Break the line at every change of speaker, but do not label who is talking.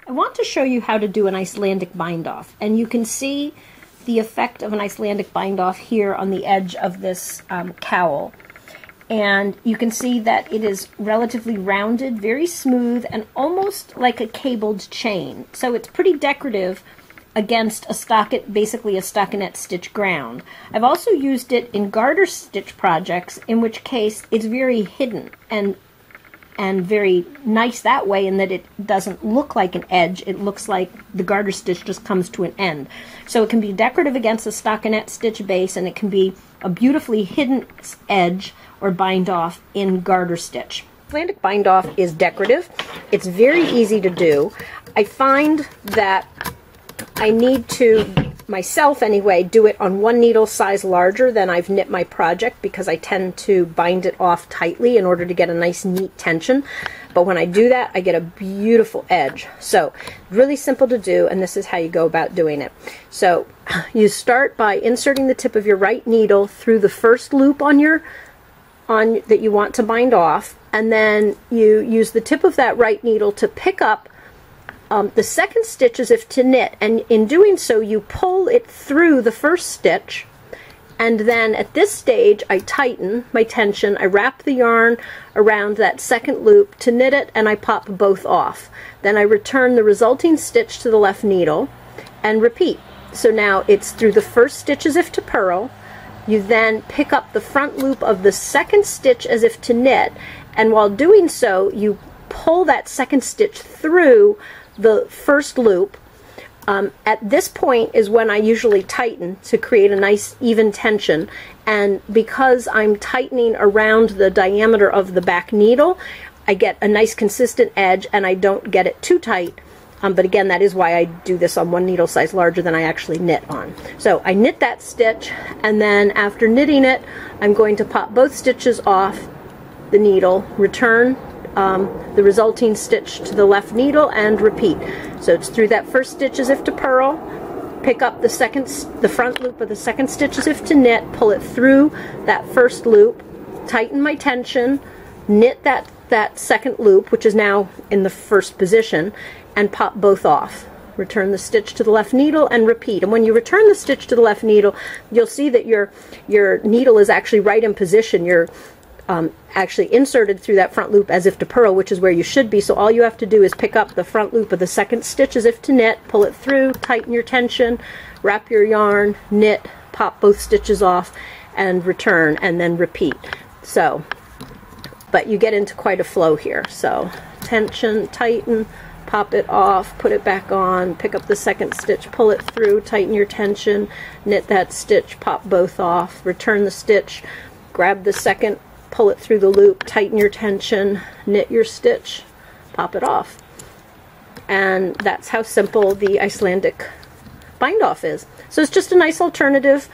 I want to show you how to do an Icelandic bind-off, and you can see the effect of an Icelandic bind-off here on the edge of this cowl. And you can see that it is relatively rounded, very smooth, and almost like a cabled chain. So it's pretty decorative against basically a stockinette stitch ground. I've also used it in garter stitch projects, in which case it's very hidden and very nice that way, in that it doesn't look like an edge. It looks like the garter stitch just comes to an end. So it can be decorative against a stockinette stitch base, and it can be a beautifully hidden edge or bind off in garter stitch. Icelandic bind off is decorative. It's very easy to do. I find that I need to, myself anyway, do it on one needle size larger than I've knit my project, because I tend to bind it off tightly in order to get a nice neat tension. But when I do that, I get a beautiful edge. So really simple to do, and this is how you go about doing it. So you start by inserting the tip of your right needle through the first loop that you want to bind off, and then you use the tip of that right needle to pick up the second stitch as if to knit, and in doing so you pull it through the first stitch, and then at this stage I tighten my tension, I wrap the yarn around that second loop to knit it, and I pop both off. Then I return the resulting stitch to the left needle and repeat. So now it's through the first stitch as if to purl, you then pick up the front loop of the second stitch as if to knit, and while doing so you pull that second stitch through the first loop. At this point is when I usually tighten to create a nice even tension, and because I'm tightening around the diameter of the back needle, I get a nice consistent edge and I don't get it too tight. But again, that is why I do this on one needle size larger than I actually knit on. So I knit that stitch, and then after knitting it, I'm going to pop both stitches off the needle, return the resulting stitch to the left needle, and repeat. So it's through that first stitch as if to purl, pick up the front loop of the second stitch as if to knit, pull it through that first loop, tighten my tension, knit that second loop, which is now in the first position, and pop both off. Return the stitch to the left needle and repeat. And when you return the stitch to the left needle, you'll see that your needle is actually right in position. You're actually inserted through that front loop as if to purl, which is where you should be. So all you have to do is pick up the front loop of the second stitch as if to knit, pull it through, tighten your tension, wrap your yarn, knit, pop both stitches off, and return, and then repeat. So, but you get into quite a flow here. So tension, tighten, pop it off, put it back on, pick up the second stitch, pull it through, tighten your tension, knit that stitch, pop both off, return the stitch, grab the second, pull it through the loop, tighten your tension, knit your stitch, pop it off. And that's how simple the Icelandic bind off is. So it's just a nice alternative